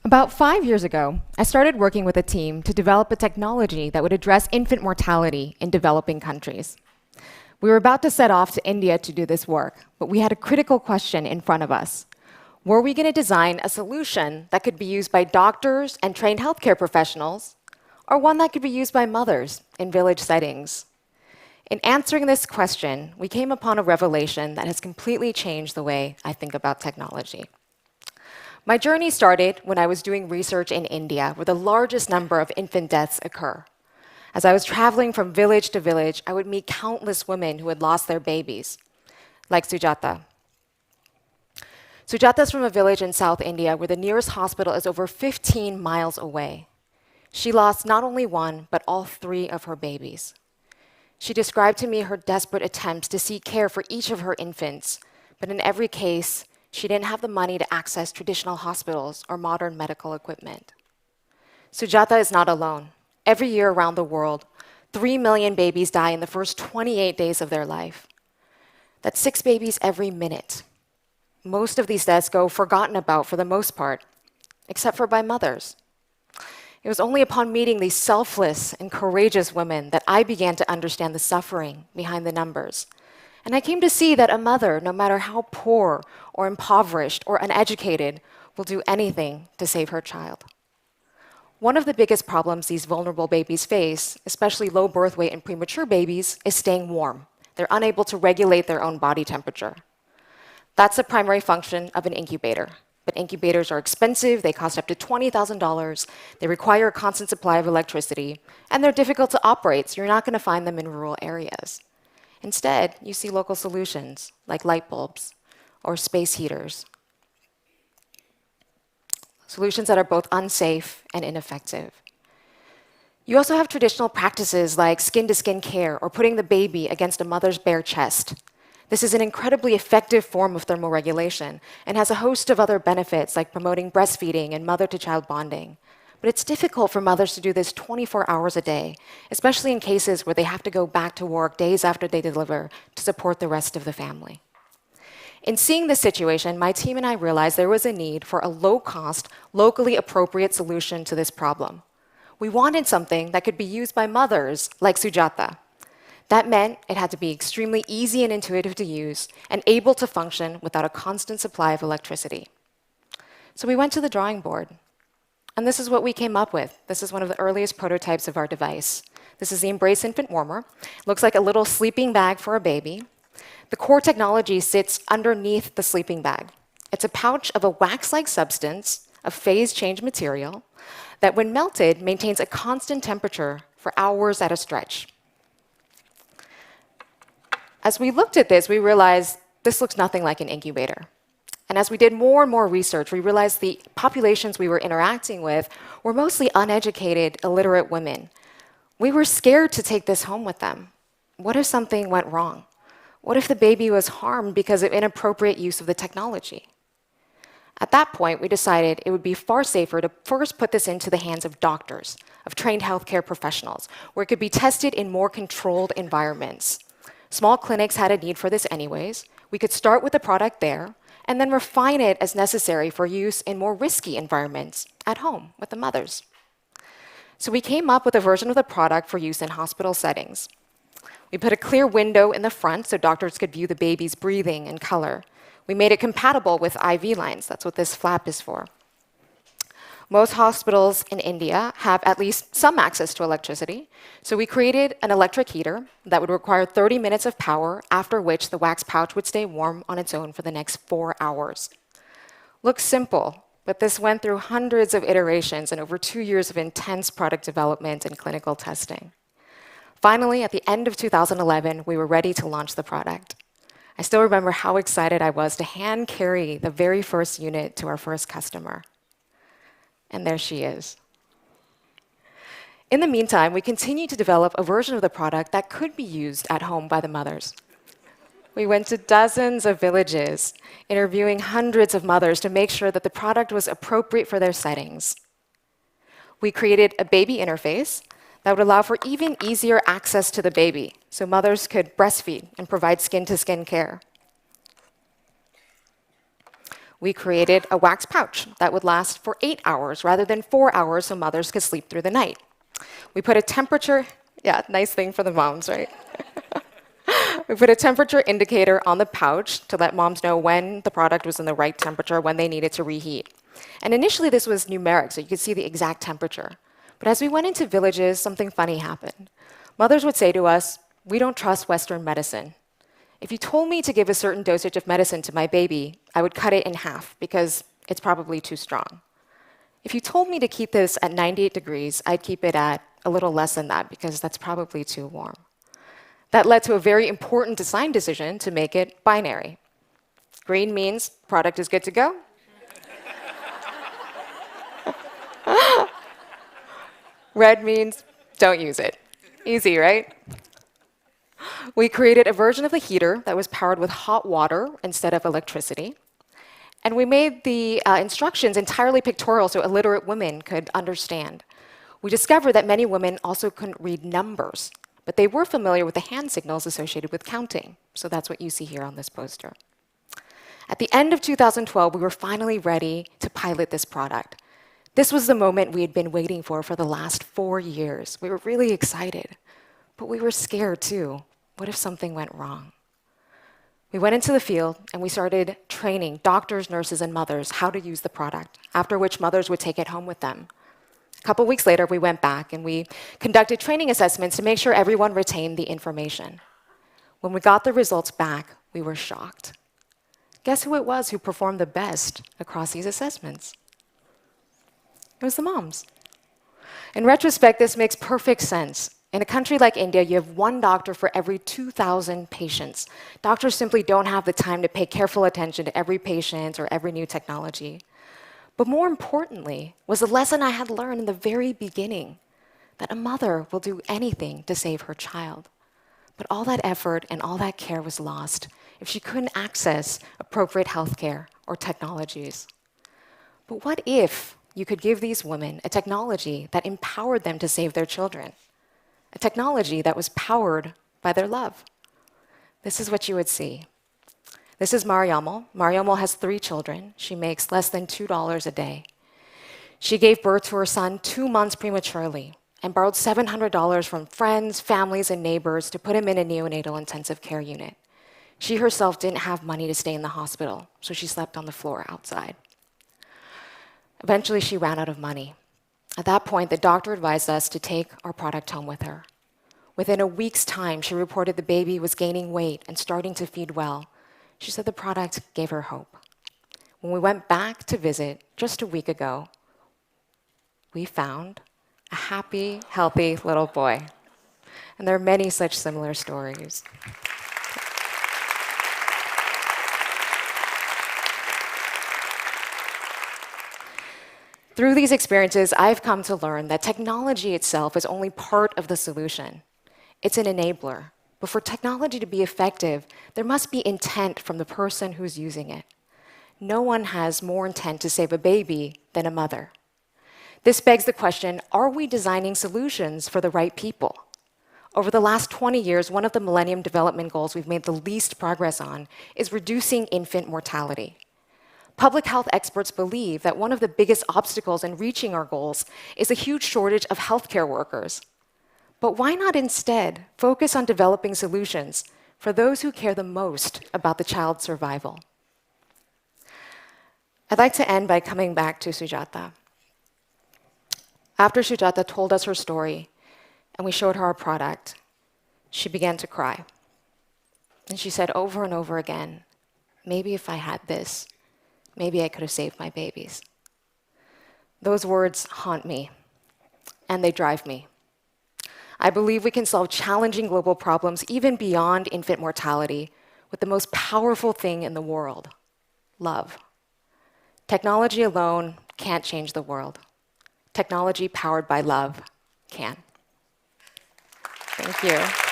About 5 years ago, I started working with a team to develop a technology that would address infant mortality in developing countries. We were about to set off to India to do this work, but we had a critical question in front of us. Were we going to design a solution that could be used by doctors and trained healthcare professionals, or one that could be used by mothers in village settings? In answering this question, we came upon a revelation that has completely changed the way I think about technology. My journey started when I was doing research in India, where the largest number of infant deaths occur. As I was traveling from village to village, I would meet countless women who had lost their babies, like Sujata. Sujata is from a village in South India where the nearest hospital is over 15 miles away. She lost not only one, but all three of her babies. She described to me her desperate attempts to seek care for each of her infants, but in every case, she didn't have the money to access traditional hospitals or modern medical equipment. Sujata is not alone. Every year around the world, 3 million babies die in the first 28 days of their life. That's 6 babies every minute. Most of these deaths go forgotten about for the most part, except for by mothers. It was only upon meeting these selfless and courageous women that I began to understand the suffering behind the numbers. And I came to see that a mother, no matter how poor or impoverished or uneducated, will do anything to save her child. One of the biggest problems these vulnerable babies face, especially low birth weight and premature babies, is staying warm. They're unable to regulate their own body temperature. That's the primary function of an incubator. But incubators are expensive, they cost up to $20,000, they require a constant supply of electricity, and they're difficult to operate, so you're not going to find them in rural areas. Instead, you see local solutions like light bulbs or space heaters. Solutions that are both unsafe and ineffective. You also have traditional practices like skin-to-skin care or putting the baby against a mother's bare chest. This is an incredibly effective form of thermoregulation and has a host of other benefits like promoting breastfeeding and mother-to-child bonding. But it's difficult for mothers to do this 24 hours a day, especially in cases where they have to go back to work days after they deliver to support the rest of the family. In seeing this situation, my team and I realized there was a need for a low-cost, locally appropriate solution to this problem. We wanted something that could be used by mothers like Sujata. That meant it had to be extremely easy and intuitive to use and able to function without a constant supply of electricity. So we went to the drawing board. And this is what we came up with. This is one of the earliest prototypes of our device. This is the Embrace Infant Warmer. It looks like a little sleeping bag for a baby. The core technology sits underneath the sleeping bag. It's a pouch of a wax-like substance, a phase-change material, that when melted maintains a constant temperature for hours at a stretch. As we looked at this, we realized this looks nothing like an incubator. And as we did more and more research, we realized the populations we were interacting with were mostly uneducated, illiterate women. We were scared to take this home with them. What if something went wrong? What if the baby was harmed because of inappropriate use of the technology? At that point, we decided it would be far safer to first put this into the hands of doctors, of trained healthcare professionals, where it could be tested in more controlled environments. Small clinics had a need for this anyways. We could start with the product there and then refine it as necessary for use in more risky environments at home with the mothers. So we came up with a version of the product for use in hospital settings. We put a clear window in the front so doctors could view the baby's breathing and color. We made it compatible with IV lines. That's what this flap is for. Most hospitals in India have at least some access to electricity, so we created an electric heater that would require 30 minutes of power, after which the wax pouch would stay warm on its own for the next 4 hours. Looks simple, but this went through hundreds of iterations and over 2 years of intense product development and clinical testing. Finally, at the end of 2011, we were ready to launch the product. I still remember how excited I was to hand carry the very first unit to our first customer. And there she is. In the meantime, we continued to develop a version of the product that could be used at home by the mothers. We went to dozens of villages, interviewing hundreds of mothers to make sure that the product was appropriate for their settings. We created a baby interface that would allow for even easier access to the baby, so mothers could breastfeed and provide skin-to-skin care. We created a wax pouch that would last for 8 hours rather than 4 hours so mothers could sleep through the night. We put a temperature, yeah, nice thing for the moms, right? We put a temperature indicator on the pouch to let moms know when the product was in the right temperature, when they needed to reheat. And initially, this was numeric, so you could see the exact temperature. But as we went into villages, something funny happened. Mothers would say to us, "We don't trust Western medicine. If you told me to give a certain dosage of medicine to my baby, I would cut it in half because it's probably too strong. If you told me to keep this at 98 degrees, I'd keep it at a little less than that because that's probably too warm." That led to a very important design decision to make it binary. Green means product is good to go. Red means don't use it. Easy, right? We created a version of the heater that was powered with hot water instead of electricity. And we made the instructions entirely pictorial so illiterate women could understand. We discovered that many women also couldn't read numbers, but they were familiar with the hand signals associated with counting. So that's what you see here on this poster. At the end of 2012, we were finally ready to pilot this product. This was the moment we had been waiting for the last 4 years. We were really excited, but we were scared too. What if something went wrong? We went into the field and we started training doctors, nurses, and mothers how to use the product, after which mothers would take it home with them. A couple weeks later, we went back and we conducted training assessments to make sure everyone retained the information. When we got the results back, we were shocked. Guess who it was who performed the best across these assessments? It was the moms. In retrospect, this makes perfect sense. In a country like India, you have 1 doctor for every 2,000 patients. Doctors simply don't have the time to pay careful attention to every patient or every new technology. But more importantly was the lesson I had learned in the very beginning, that a mother will do anything to save her child. But all that effort and all that care was lost if she couldn't access appropriate healthcare or technologies. But what if you could give these women a technology that empowered them to save their children? A technology that was powered by their love. This is what you would see. This is Mariamo. Mariamo has 3 children. She makes less than $2 a day. She gave birth to her son 2 months prematurely and borrowed $700 from friends, families, and neighbors to put him in a neonatal intensive care unit. She herself didn't have money to stay in the hospital, so she slept on the floor outside. Eventually, she ran out of money. At that point, the doctor advised us to take our product home with her. Within a week's time, she reported the baby was gaining weight and starting to feed well. She said the product gave her hope. When we went back to visit just a week ago, we found a happy, healthy little boy. And there are many such similar stories. Through these experiences, I've come to learn that technology itself is only part of the solution. It's an enabler. But for technology to be effective, there must be intent from the person who's using it. No one has more intent to save a baby than a mother. This begs the question, are we designing solutions for the right people? Over the last 20 years, one of the Millennium Development Goals we've made the least progress on is reducing infant mortality. Public health experts believe that one of the biggest obstacles in reaching our goals is a huge shortage of healthcare workers. But why not instead focus on developing solutions for those who care the most about the child's survival? I'd like to end by coming back to Sujata. After Sujata told us her story and we showed her our product, she began to cry. And she said over and over again, maybe if I had this, maybe I could have saved my babies. Those words haunt me, and they drive me. I believe we can solve challenging global problems, even beyond infant mortality, with the most powerful thing in the world, love. Technology alone can't change the world. Technology powered by love can. Thank you.